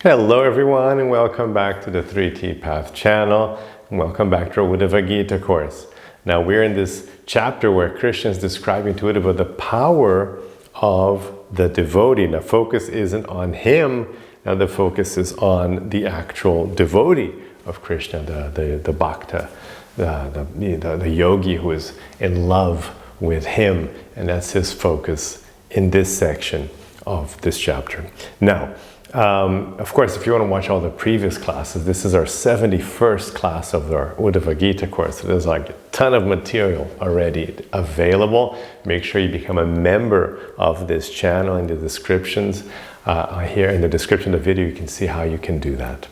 Hello everyone, and welcome back to the 3T Path channel, and welcome back to our Uddhava-gita course. Now we're in this chapter where Krishna is describing to Uddhava the power of the devotee. Now focus isn't on him, now the focus is on the actual devotee of Krishna, the bhakta, the yogi who is in love with him, and that's his focus in this section of this chapter. Now, of course, if you want to watch all the previous classes, this is our 71st class of our Uddhava-gita course. So there's like a ton of material already available. Make sure you become a member of this channel. In the descriptions here, in the description of the video, you can see how you can do that.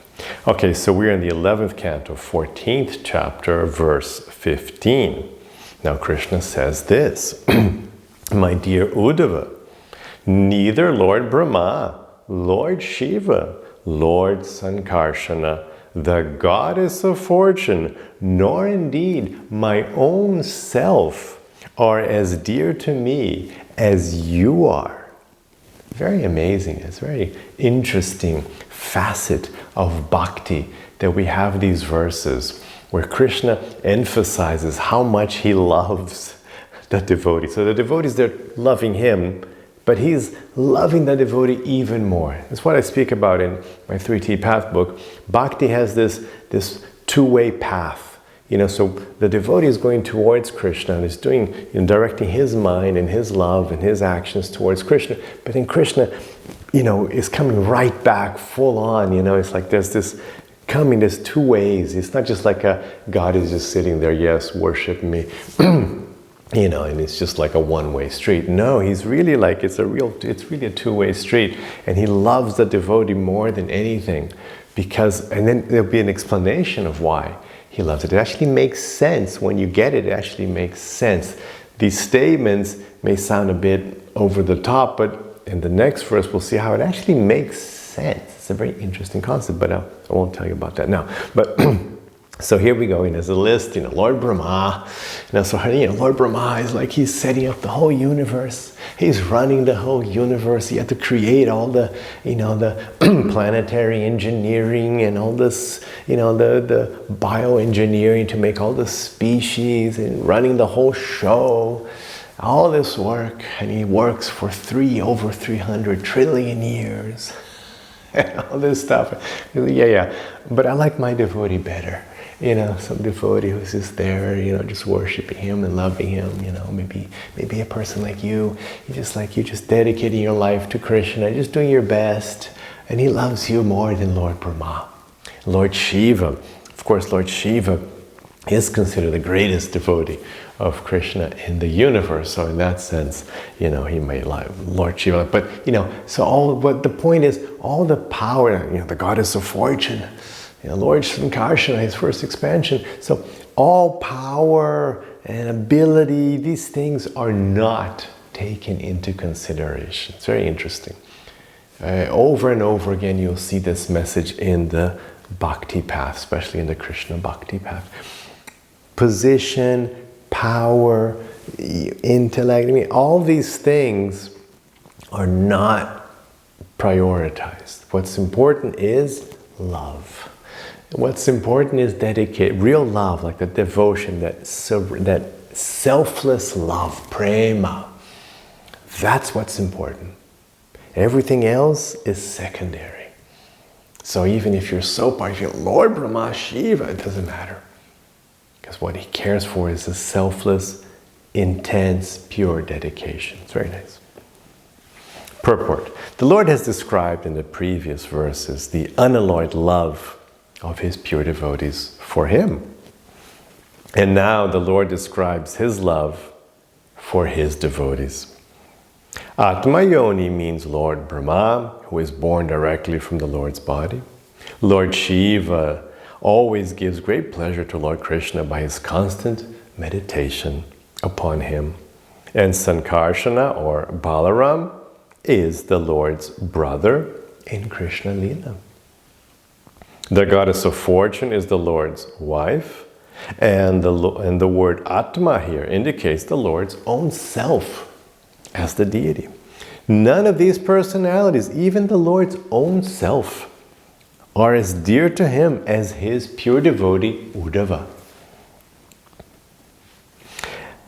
Okay, so we're in the 11th canto, 14th chapter, verse 15. Now Krishna says this, My dear Uddhava, neither Lord Brahma, Lord Shiva, Lord Sankarshana, the goddess of fortune, nor indeed my own self are as dear to me as you are. Very amazing. It's a very interesting facet of bhakti that we have these verses where Krishna emphasizes how much he loves the devotee. So the devotees, they're loving him, but he's loving the devotee even more. That's what I speak about in my 3T Path book. Bhakti has this two-way path. So the devotee is going towards Krishna and is directing his mind and his love and his actions towards Krishna. But then Krishna, is coming right back full on. It's like there's there's two ways. It's not just like God is just sitting there, yes, worship me. And it's just like a one-way street. No, he's really like, it's really a two-way street. And he loves the devotee more than anything and then there'll be an explanation of why he loves it. It actually makes sense. When you get it, it actually makes sense. These statements may sound a bit over the top, but in the next verse, we'll see how it actually makes sense. It's a very interesting concept, but I won't tell you about that now. But so here we go, there's a list, Lord Brahma. Lord Brahma is like he's setting up the whole universe. He's running the whole universe. He had to create all the, the planetary engineering and all this, the bioengineering to make all the species and running the whole show. All this work, and he works for over 300 trillion years. And all this stuff. Yeah. But I like my devotee better. Some devotee who's just there, just worshiping him and loving him, maybe a person like you, just dedicating your life to Krishna, just doing your best, and he loves you more than Lord Brahma. Lord Shiva, of course, Lord Shiva is considered the greatest devotee of Krishna in the universe. So in that sense, he may love Lord Shiva, but but the point is, all the power, the goddess of fortune, Lord Sankarshana, his first expansion. So all power and ability, these things are not taken into consideration. It's very interesting. Over and over again, you'll see this message in the bhakti path, especially in the Krishna bhakti path. Position, power, intellect, all these things are not prioritized. What's important is love. What's important is real love, like the devotion, that selfless love, prema. That's what's important. Everything else is secondary. So even if you're so powerful, Lord Brahma, Shiva, it doesn't matter. Because what he cares for is a selfless, intense, pure dedication. It's very nice. Purport. The Lord has described in the previous verses the unalloyed love of his pure devotees for him. And now the Lord describes his love for his devotees. Atma Yoni means Lord Brahma, who is born directly from the Lord's body. Lord Shiva always gives great pleasure to Lord Krishna by his constant meditation upon him. And Sankarshana, or Balaram, is the Lord's brother in Krishna Lila. The goddess of fortune is the Lord's wife, and the word Atma here indicates the Lord's own self as the deity. None of these personalities, even the Lord's own self, are as dear to him as his pure devotee Uddhava.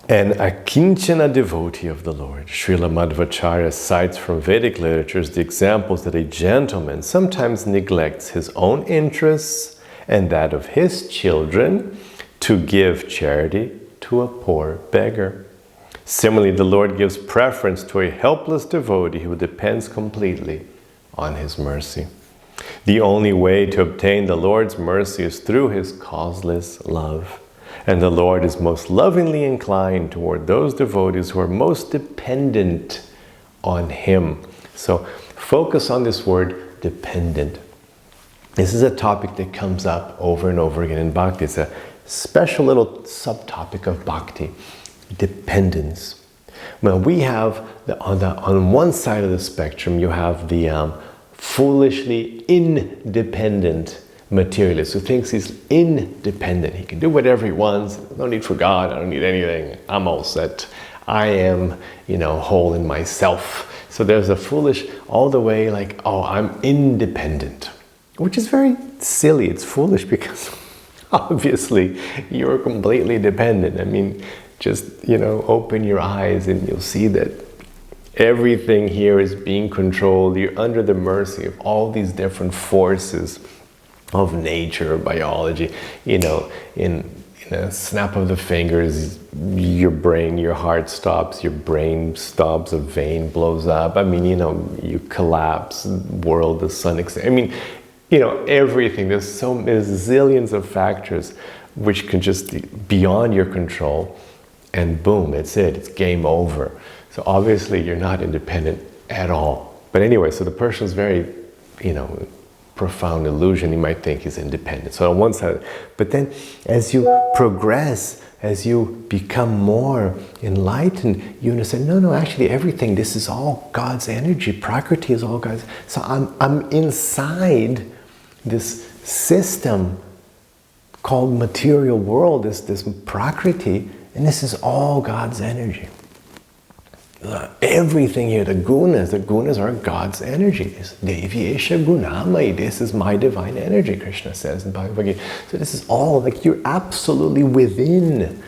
And a Kinchana devotee of the Lord, Srila Madhvacharya cites from Vedic literatures the examples that a gentleman sometimes neglects his own interests and that of his children to give charity to a poor beggar. Similarly, the Lord gives preference to a helpless devotee who depends completely on his mercy. The only way to obtain the Lord's mercy is through his causeless love. And the Lord is most lovingly inclined toward those devotees who are most dependent on him. So focus on this word, dependent. This is a topic that comes up over and over again in Bhakti. It's a special little subtopic of Bhakti, dependence. Well, we have, on one side of the spectrum, you have the foolishly independent materialist who thinks he's independent. He can do whatever he wants. No need for God. I don't need anything. I'm all set. I am, whole in myself. So there's a foolish, all the way like, oh, I'm independent, which is very silly. It's foolish because obviously you're completely dependent. I mean, just, open your eyes and you'll see that everything here is being controlled. You're under the mercy of all these different forces of nature, biology, in a snap of the fingers, your brain, your heart stops, your brain stops, a vein blows up. I mean, you collapse, world, the sun, everything. There's zillions of factors which can just be beyond your control, and boom, it's game over. So obviously you're not independent at all. But anyway, so the person's very, profound illusion. He might think he's independent. So on one side, but then as you progress, as you become more enlightened, you understand, no, actually everything, this is all God's energy. Prakriti is all God's. So I'm inside this system called material world, this Prakriti, and this is all God's energy. Everything here, the gunas are God's energy. Devi Esha Gunamai, this is my divine energy, Krishna says in Bhagavad-gita. So this is all, you're absolutely within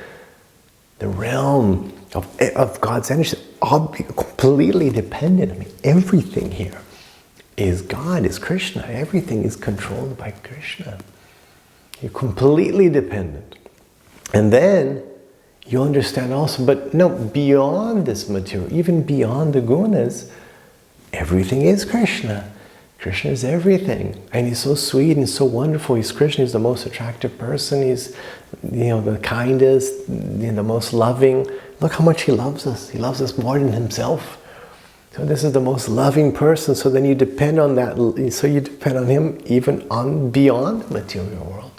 the realm of God's energy, completely dependent. I mean, everything here is God, is Krishna. Everything is controlled by Krishna. You're completely dependent. And then you understand also, but no, beyond this material, even beyond the gunas, everything is Krishna. Krishna is everything. And he's so sweet and so wonderful. He's Krishna, he's the most attractive person. He's, the kindest, the most loving. Look how much he loves us. He loves us more than himself. So this is the most loving person. So then you depend on that. So you depend on him even beyond the material world.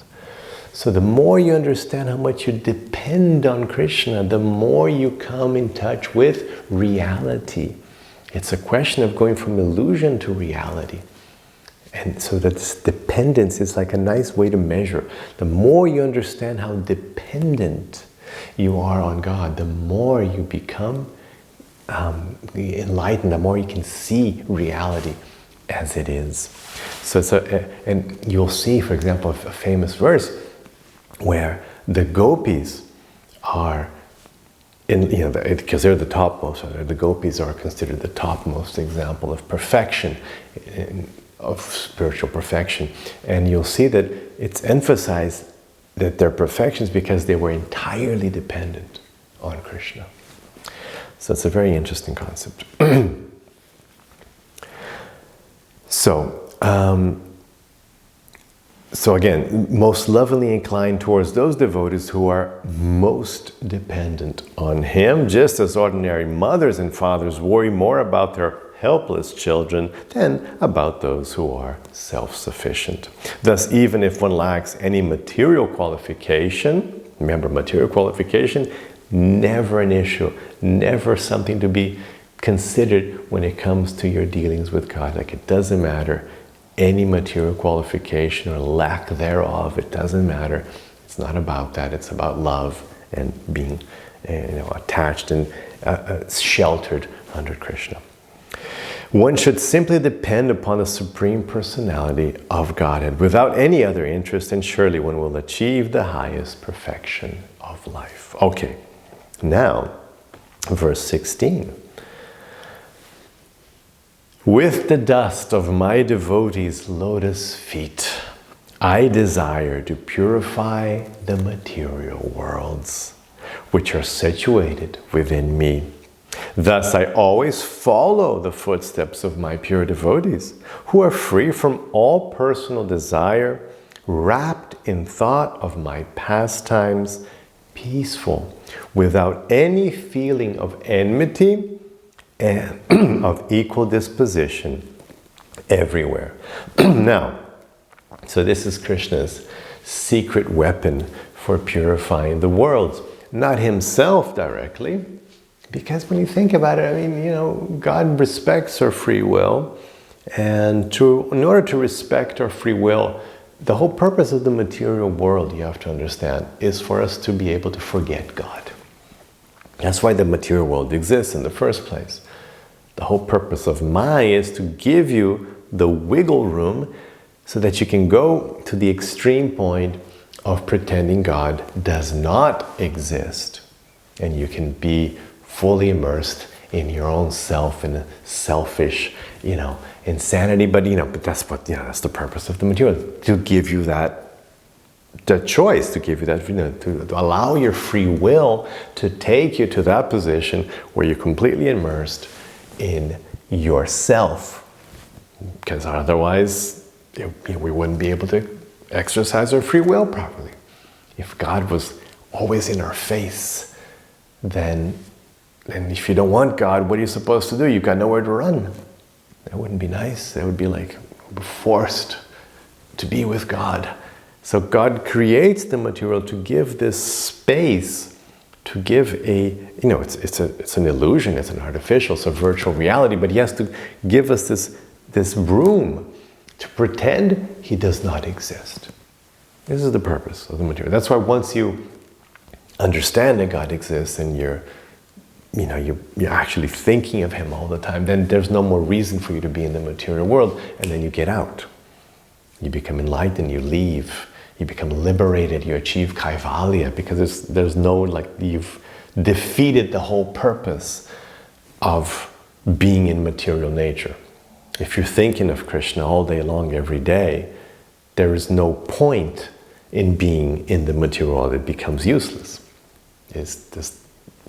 So the more you understand how much you depend on Krishna, the more you come in touch with reality. It's a question of going from illusion to reality. And so that this dependence is like a nice way to measure. The more you understand how dependent you are on God, the more you become enlightened, the more you can see reality as it is. And you'll see, for example, a famous verse where the gopis are because they're the topmost. The gopis are considered the topmost example of perfection, of spiritual perfection. And you'll see that it's emphasized that they're perfections because they were entirely dependent on Krishna. So it's a very interesting concept. So again, most lovingly inclined towards those devotees who are most dependent on him, just as ordinary mothers and fathers worry more about their helpless children than about those who are self-sufficient. Thus, even if one lacks any material qualification, remember, material qualification, never an issue, never something to be considered when it comes to your dealings with God. Like, it doesn't matter. Any material qualification or lack thereof, it doesn't matter. It's not about that. It's about love and being attached and sheltered under Krishna. One should simply depend upon the Supreme Personality of Godhead without any other interest, and surely one will achieve the highest perfection of life. Okay, now, verse 16. With the dust of my devotees' lotus feet, I desire to purify the material worlds, which are situated within me. Thus I always follow the footsteps of my pure devotees, who are free from all personal desire, wrapped in thought of my pastimes, peaceful, without any feeling of enmity and of equal disposition everywhere. Now, so this is Krishna's secret weapon for purifying the worlds. Not himself directly, because when you think about it, I mean, God respects our free will. And in order to respect our free will, the whole purpose of the material world, you have to understand, is for us to be able to forget God. That's why the material world exists in the first place. The whole purpose of Maya is to give you the wiggle room so that you can go to the extreme point of pretending God does not exist. And you can be fully immersed in your own self, in a selfish, insanity. But that's the purpose of the material, to give you the choice, to give you that, to allow your free will to take you to that position where you're completely immersed in yourself. Because otherwise, we wouldn't be able to exercise our free will properly. If God was always in our face, then if you don't want God, what are you supposed to do? You've got nowhere to run. That wouldn't be nice. That would be like forced to be with God. So God creates the material to give this space, to give it's an illusion, it's an artificial, it's a virtual reality, but he has to give us this room to pretend he does not exist. This is the purpose of the material. That's why once you understand that God exists and you're actually thinking of him all the time, then there's no more reason for you to be in the material world, and then you get out. You become enlightened, you leave, you become liberated, you achieve kaivalya, because there's no, you've defeated the whole purpose of being in material nature. If you're thinking of Krishna all day long, every day, there is no point in being in the material world. It becomes useless. It's just,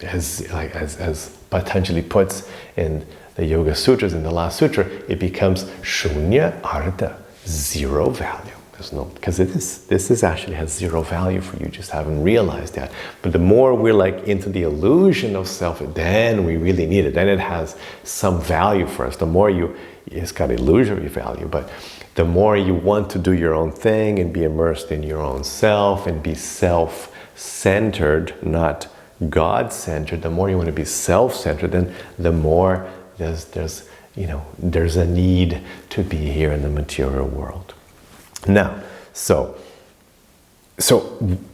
as Patanjali puts in the Yoga Sutras, in the last sutra, it becomes shunya artha, zero value. There's no, because this actually has zero value for you, just haven't realized that. But the more we're into the illusion of self, then we really need it. Then it has some value for us. The more it's got illusory value, but the more you want to do your own thing and be immersed in your own self and be self-centered, not God-centered, the more you want to be self-centered, then the more there's a need to be here in the material world. Now, so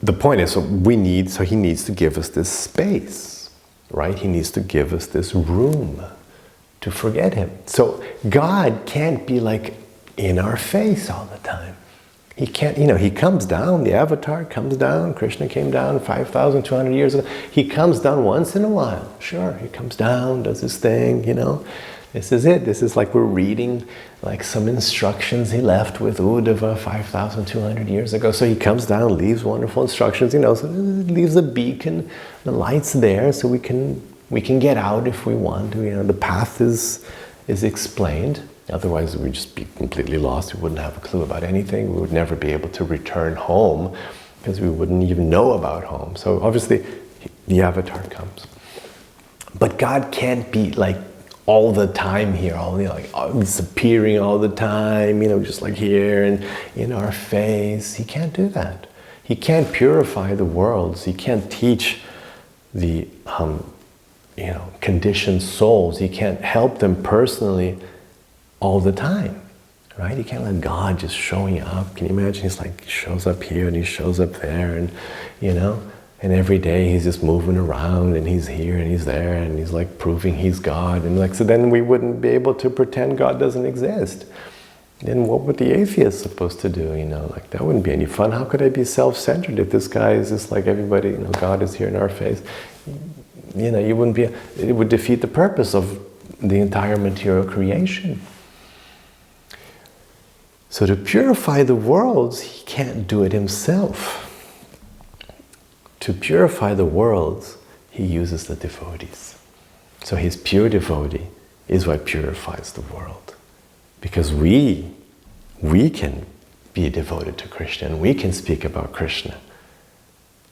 the point is, he needs to give us this space, right? He needs to give us this room to forget him. So God can't be in our face all the time. He can't, he comes down, the avatar comes down, Krishna came down 5,200 years ago. He comes down once in a while. Sure, he comes down, does his thing, This is it. This is we're reading some instructions he left with Uddhava 5,200 years ago. So he comes down, leaves wonderful instructions, so leaves a beacon, the light's there, so we can get out if we want to. The path is explained. Otherwise, we'd just be completely lost. We wouldn't have a clue about anything. We would never be able to return home because we wouldn't even know about home. So obviously, the avatar comes. But God can't be all the time here, disappearing all the time, just here and in our face. He can't do that. He can't purify the worlds. He can't teach the conditioned souls. He can't help them personally all the time, right? You can't let God just showing up. Can you imagine? He's shows up here and he shows up there, and And every day he's just moving around, and he's here and he's there, and he's like proving he's God. And like, so then we wouldn't be able to pretend God doesn't exist. Then what would the atheist supposed to do? Like, that wouldn't be any fun. How could I be self-centered if this guy is just like everybody, God is here in our face? You wouldn't be, it would defeat the purpose of the entire material creation. So to purify the worlds, he can't do it himself. To purify the worlds, he uses the devotees. So his pure devotee is what purifies the world. Because we can be devoted to Krishna, and we can speak about Krishna.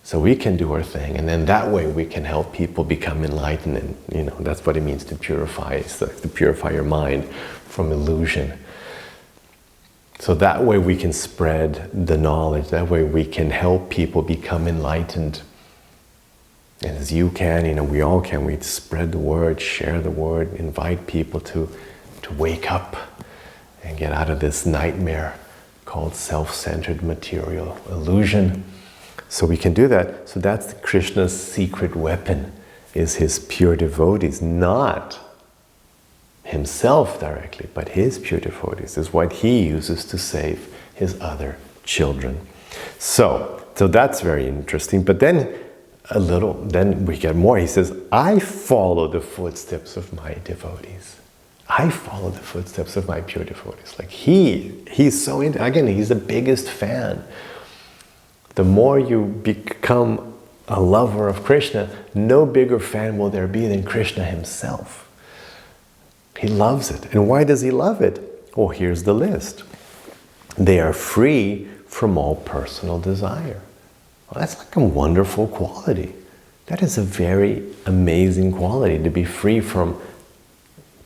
So we can do our thing, and then that way we can help people become enlightened. And that's what it means to purify. It's like to purify your mind from illusion. So that way we can spread the knowledge. That way we can help people become enlightened. And as you can, we all can. We spread the word, share the word, invite people to wake up and get out of this nightmare called self-centered material illusion. So we can do that. So that's Krishna's secret weapon, is his pure devotees, not himself directly, but his pure devotees is what he uses to save his other children. So that's very interesting. But then then we get more. He says, I follow the footsteps of my devotees. I follow the footsteps of my pure devotees. Like he's so into, again, he's the biggest fan. The more you become a lover of Krishna, no bigger fan will there be than Krishna himself. He loves it. And why does he love it? Well, here's the list. They are free from all personal desire. Well, that's like a wonderful quality. That is a very amazing quality, to be free from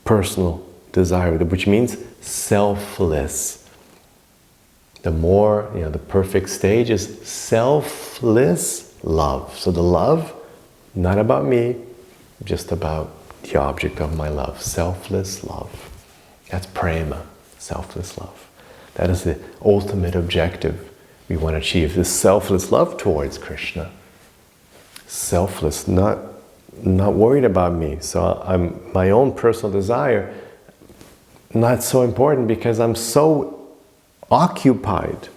personal desire, which means selfless. The more, the perfect stage is selfless love. So the love, not about me, just about the object of my love. Selfless love. That's prema, selfless love. That is the ultimate objective we want to achieve, this selfless love towards Krishna. Selfless, not worried about me. So my own personal desire, not so important, because I'm so occupied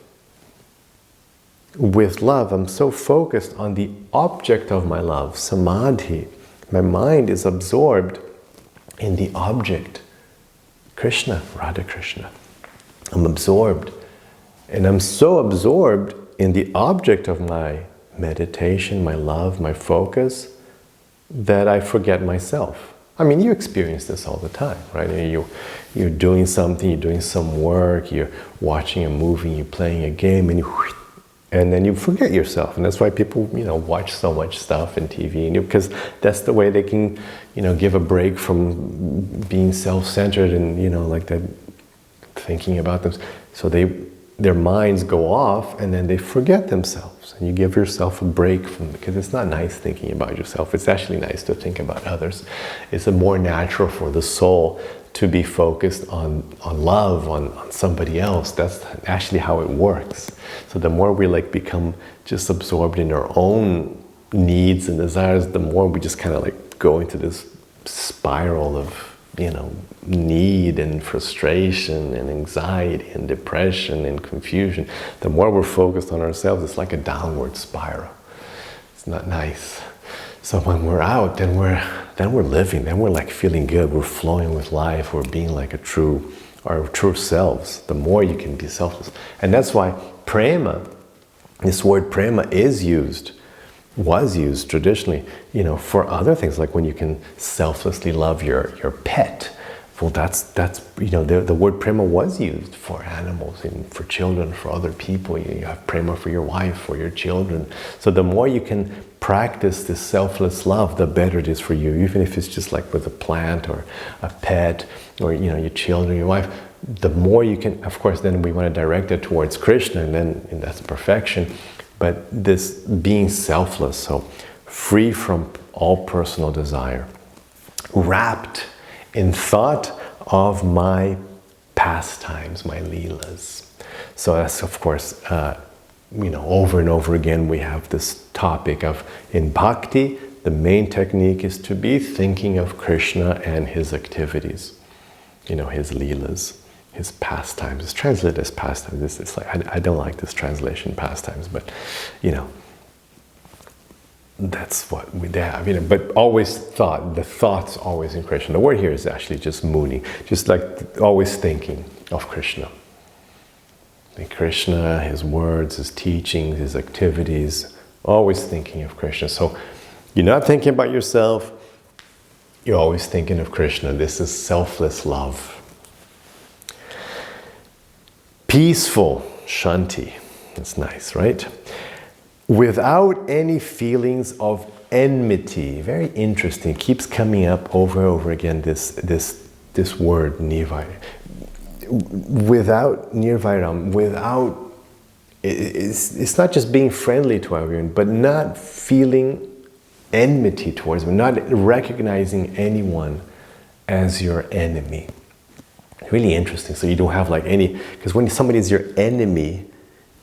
with love. I'm so focused on the object of my love, samadhi. My mind is absorbed in the object, Krishna, Radha Krishna. I'm absorbed. And I'm so absorbed in the object of my meditation, my love, my focus, that I forget myself. I mean, you experience this all the time, right? You're doing something, you're doing some work, you're watching a movie, you're playing a game, and then you forget yourself. And that's why people, watch so much stuff in TV, because that's the way they can, give a break from being self-centered and, like that, thinking about them. So their minds go off, and then they forget themselves. And you give yourself a break from, because it's not nice thinking about yourself. It's actually nice to think about others. It's more natural for the soul to be focused on love, on somebody else. That's actually how it works. So the more we become just absorbed in our own needs and desires, the more we just kind of go into this spiral of, need and frustration and anxiety and depression and confusion. The more we're focused on ourselves, it's like a downward spiral. It's not nice. So when we're out, then we're living, then we're feeling good, we're flowing with life, we're being our true selves. The more you can be selfless. And that's why prema, this word prema was used traditionally, for other things, like when you can selflessly love your pet. Well, that's the word prema was used for animals and for children, for other people. You have prema for your wife, for your children. So the more you can practice this selfless love, the better it is for you. Even if it's just with a plant or a pet, or your children, your wife. The more you can, of course, then we want to direct it towards Krishna, and that's perfection. But this being selfless, so free from all personal desire, wrapped in thought of my pastimes, my leelas. So that's, of course, over and over again we have this topic of, in bhakti, the main technique is to be thinking of Krishna and his activities, his leelas, his pastimes. It's translated as pastimes. It's like, I don't like this translation, pastimes, but that's what we have. But always the thoughts always in Krishna. The word here is actually just muni, just like always thinking of Krishna. Krishna, his words, his teachings, his activities, always thinking of Krishna. So you're not thinking about yourself, you're always thinking of Krishna. This is selfless love. Peaceful, shanti. That's nice, right? Without any feelings of enmity. Very interesting. It keeps coming up over and over again, this word, nirvana. Without nirvairam, it's not just being friendly to everyone, but not feeling enmity towards them, not recognizing anyone as your enemy. Really interesting. So you don't have like any, because when somebody is your enemy,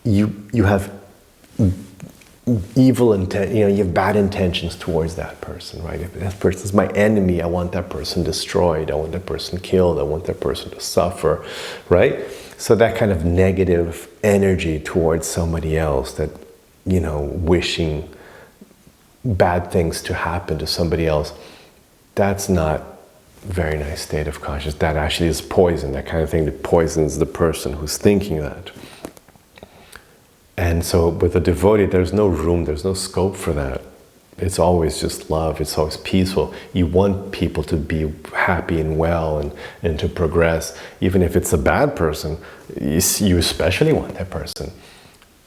you have evil intent, you have bad intentions towards that person, right? If that person is my enemy, I want that person destroyed, I want that person killed, I want that person to suffer, right? So that kind of negative energy towards somebody else, that, wishing bad things to happen to somebody else, that's not a very nice state of consciousness. That actually is poison, that kind of thing that poisons the person who's thinking that. And so with a devotee, there's no room, there's no scope for that. It's always just love, it's always peaceful. You want people to be happy and well and to progress. Even if it's a bad person, you especially want that person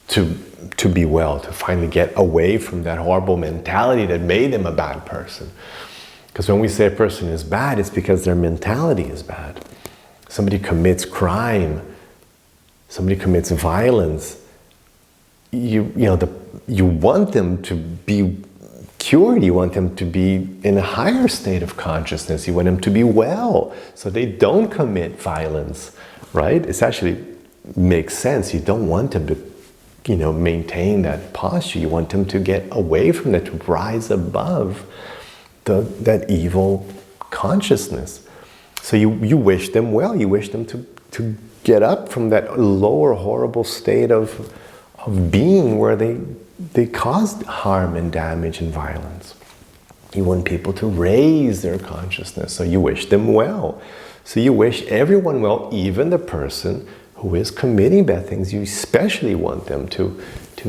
to be well, to finally get away from that horrible mentality that made them a bad person. Because when we say a person is bad, it's because their mentality is bad. Somebody commits crime, somebody commits violence, you want them to be cured, you want them to be in a higher state of consciousness, you want them to be well, so they don't commit violence, right? It actually makes sense. You don't want them to, maintain that posture. You want them to get away from that, to rise above that evil consciousness. So you wish them well, you wish them to get up from that lower horrible state of being where they caused harm and damage and violence. You want people to raise their consciousness, so you wish them well. So you wish everyone well, even the person who is committing bad things. You especially want them to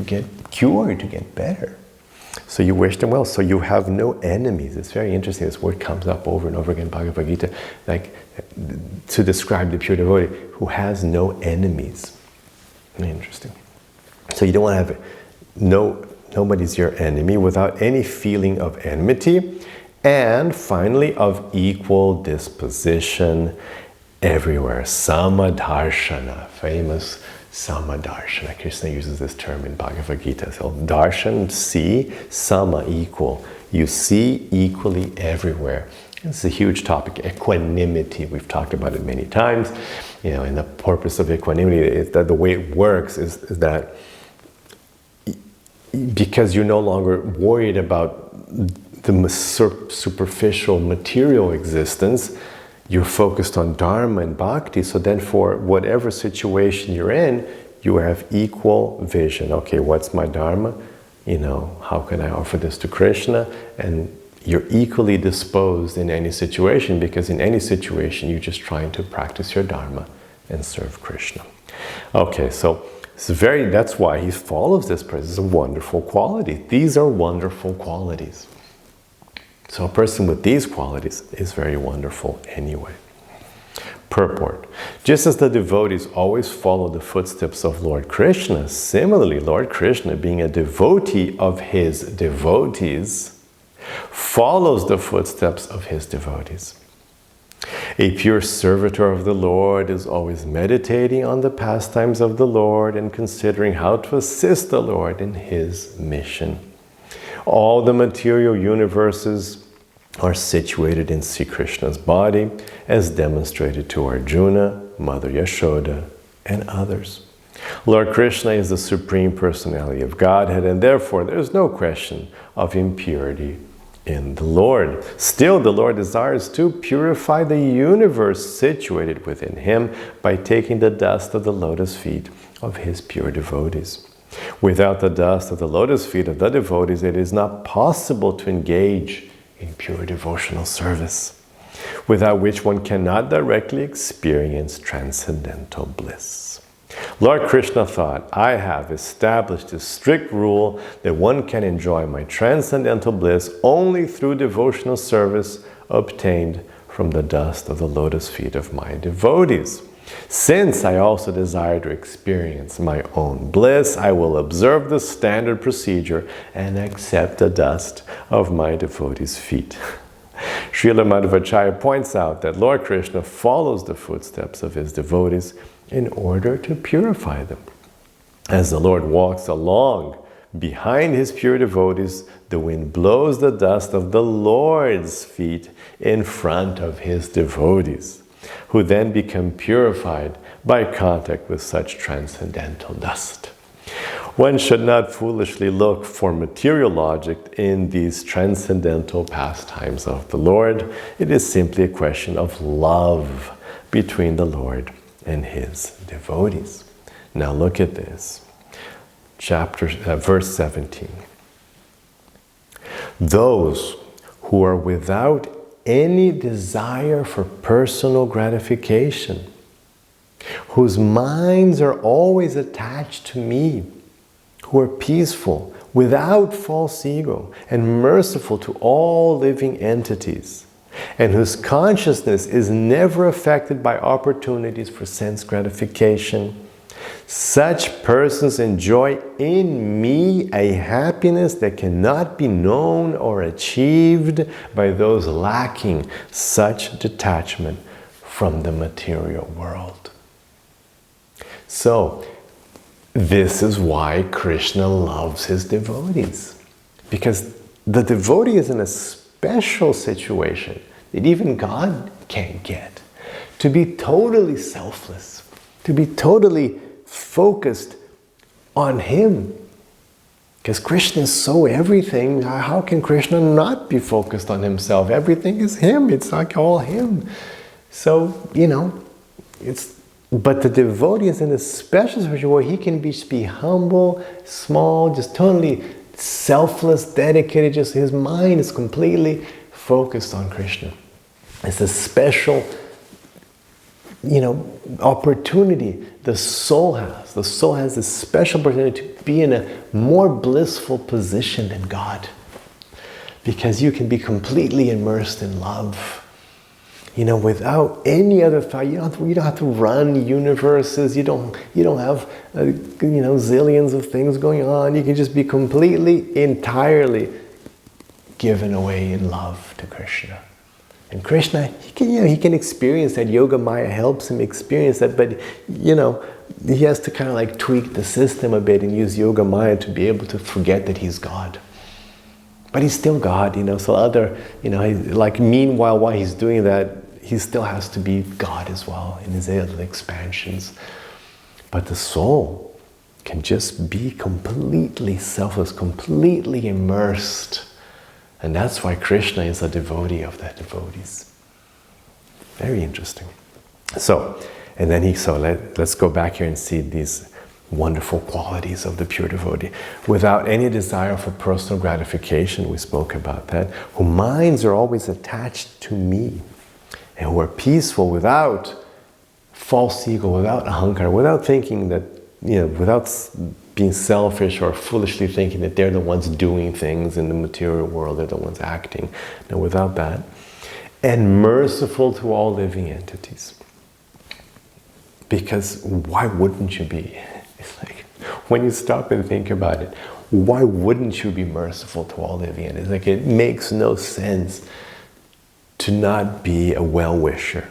get cured, to get better. So you wish them well, so you have no enemies. It's very interesting, this word comes up over and over again in Bhagavad-gita, like to describe the pure devotee who has no enemies. Very interesting. So you don't want to have nobody's your enemy, without any feeling of enmity, and finally of equal disposition everywhere. Samadarshana, famous Samadarshana. Krishna uses this term in Bhagavad Gita. So darshan, see, sama, equal. You see equally everywhere. This is a huge topic, equanimity. We've talked about it many times. And the purpose of equanimity is that the way it works is that because you're no longer worried about the superficial material existence, you're focused on dharma and bhakti. So then for whatever situation you're in, you have equal vision. Okay, what's my dharma? How can I offer this to Krishna? And you're equally disposed in any situation, because in any situation you're just trying to practice your dharma and serve Krishna. Okay, so that's why he follows this practice. It's a wonderful quality. These are wonderful qualities. So a person with these qualities is very wonderful anyway. Purport. Just as the devotees always follow the footsteps of Lord Krishna, similarly Lord Krishna, being a devotee of his devotees, follows the footsteps of his devotees. A pure servitor of the Lord is always meditating on the pastimes of the Lord and considering how to assist the Lord in his mission. All the material universes are situated in Sri Krishna's body, as demonstrated to Arjuna, Mother Yashoda, and others. Lord Krishna is the Supreme Personality of Godhead, and therefore there is no question of impurity in the Lord. Still, the Lord desires to purify the universe situated within Him by taking the dust of the lotus feet of His pure devotees. Without the dust of the lotus feet of the devotees, it is not possible to engage in pure devotional service, without which one cannot directly experience transcendental bliss. Lord Krishna thought, I have established a strict rule that one can enjoy my transcendental bliss only through devotional service obtained from the dust of the lotus feet of my devotees. Since I also desire to experience my own bliss, I will observe the standard procedure and accept the dust of my devotees' feet. Srila Madhvacharya points out that Lord Krishna follows the footsteps of his devotees in order to purify them. As the Lord walks along behind his pure devotees, the wind blows the dust of the Lord's feet in front of his devotees, who then become purified by contact with such transcendental dust. One should not foolishly look for material logic in these transcendental pastimes of the Lord. It is simply a question of love between the Lord and his devotees. Now look at this. Verse 17. Those who are without any desire for personal gratification, whose minds are always attached to me, who are peaceful, without false ego, and merciful to all living entities, and whose consciousness is never affected by opportunities for sense gratification, such persons enjoy in me a happiness that cannot be known or achieved by those lacking such detachment from the material world. So, this is why Krishna loves his devotees. Because the devotee is in a special situation that even God can't get. To be totally selfless, to be totally focused on him. Because Krishna is so everything, how can Krishna not be focused on himself? Everything is him, it's like all him. So, but the devotee is in a special situation where he can just be humble, small, just totally selfless, dedicated, just his mind is completely focused on Krishna. It's a special, opportunity the soul has. The soul has this special opportunity to be in a more blissful position than God. Because you can be completely immersed in love. Without any other thought, you don't have to run universes. You don't have zillions of things going on. You can just be completely, entirely given away in love to Krishna. And Krishna, he can experience that. Yoga Maya helps him experience that, but he has to kind of tweak the system a bit and use Yoga Maya to be able to forget that he's God. But he's still God, so meanwhile, while he's doing that, he still has to be God as well in his other expansions. But the soul can just be completely selfless, completely immersed. And that's why Krishna is a devotee of the devotees. Very interesting. So, let's go back here and see these wonderful qualities of the pure devotee. Without any desire for personal gratification, we spoke about that, whose minds are always attached to me, and who are peaceful without false ego, without ahankara, without thinking that, without being selfish or foolishly thinking that they're the ones doing things in the material world, they're the ones acting. No, without that. And merciful to all living entities. Because why wouldn't you be? It's like, when you stop and think about it, why wouldn't you be merciful to all living entities? It makes no sense to not be a well-wisher.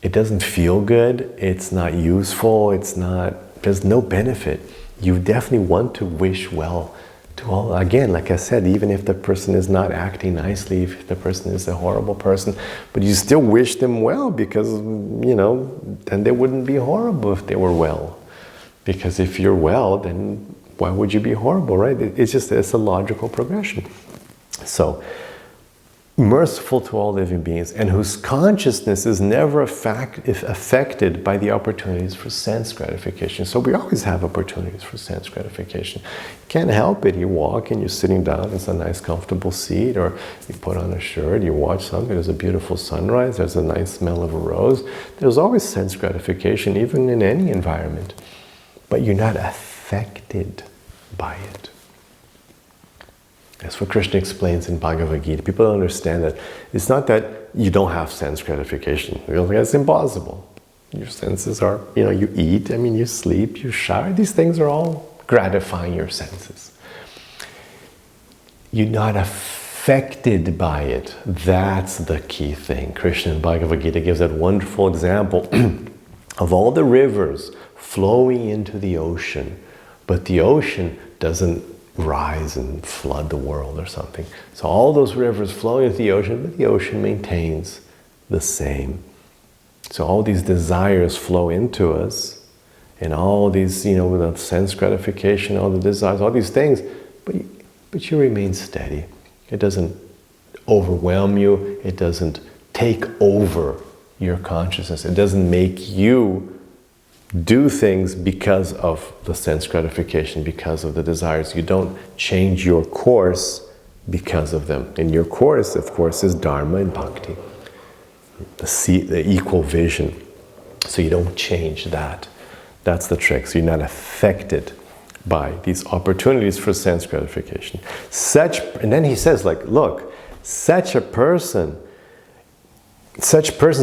It doesn't feel good, it's not useful, there's no benefit. You definitely want to wish well to all. Again, like I said, even if the person is not acting nicely, if the person is a horrible person, but you still wish them well because, then they wouldn't be horrible if they were well. Because if you're well, then why would you be horrible, right? It's a logical progression. So, merciful to all living beings, and whose consciousness is never affected by the opportunities for sense gratification. So we always have opportunities for sense gratification. You can't help it. You walk and you're sitting down, it's a nice comfortable seat, or you put on a shirt, you watch something, there's a beautiful sunrise, there's a nice smell of a rose. There's always sense gratification, even in any environment. But you're not affected by it. That's what Krishna explains in Bhagavad-gita. People don't understand that it's not that you don't have sense gratification. That's impossible. Your senses are, you eat, you sleep, you shower. These things are all gratifying your senses. You're not affected by it. That's the key thing. Krishna in Bhagavad-gita gives that wonderful example of all the rivers flowing into the ocean, but the ocean doesn't rise and flood the world or something. So all those rivers flowing into the ocean, but the ocean maintains the same. So all these desires flow into us, and all these, with sense gratification, all the desires, all these things, but you remain steady. It doesn't overwhelm you. It doesn't take over your consciousness. It doesn't make you do things because of the sense gratification, because of the desires. You don't change your course because of them. And your course, of course, is Dharma and Bhakti, the equal vision. So you don't change that. That's the trick. So you're not affected by these opportunities for sense gratification. And then he says, look, such persons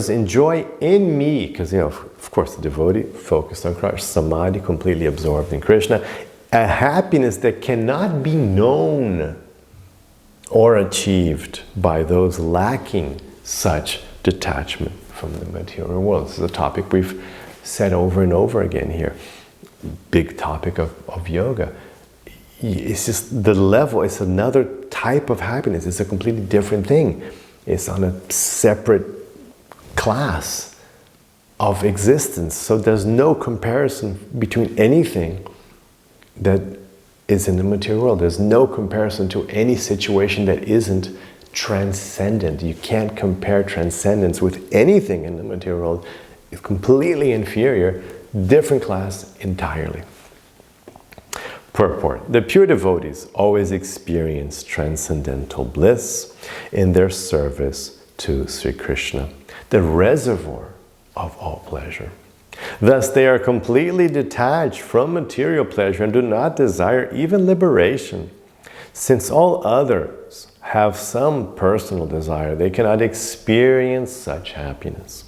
enjoy in me, because, of course, the devotee focused on Krishna, samadhi, completely absorbed in Krishna, a happiness that cannot be known or achieved by those lacking such detachment from the material world. This is a topic we've said over and over again here. Big topic of yoga. It's just the level, it's another type of happiness. It's a completely different thing. It's on a separate class of existence. So there's no comparison between anything that is in the material world. There's no comparison to any situation that isn't transcendent. You can't compare transcendence with anything in the material world. It's completely inferior, different class entirely. Purport. The pure devotees always experience transcendental bliss in their service to Sri Krishna, the reservoir of all pleasure. Thus they are completely detached from material pleasure and do not desire even liberation. Since all others have some personal desire, they cannot experience such happiness.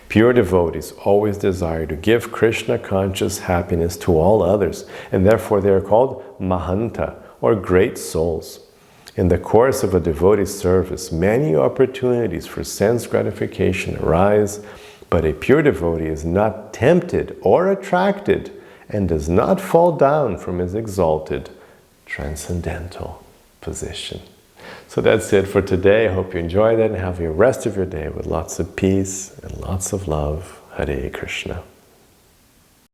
Pure devotees always desire to give Krishna conscious happiness to all others, and therefore they are called Mahanta, or great souls. In the course of a devotee's service, many opportunities for sense gratification arise, but a pure devotee is not tempted or attracted and does not fall down from his exalted transcendental position. So that's it for today. I hope you enjoy that and have the rest of your day with lots of peace and lots of love. Hare Krishna.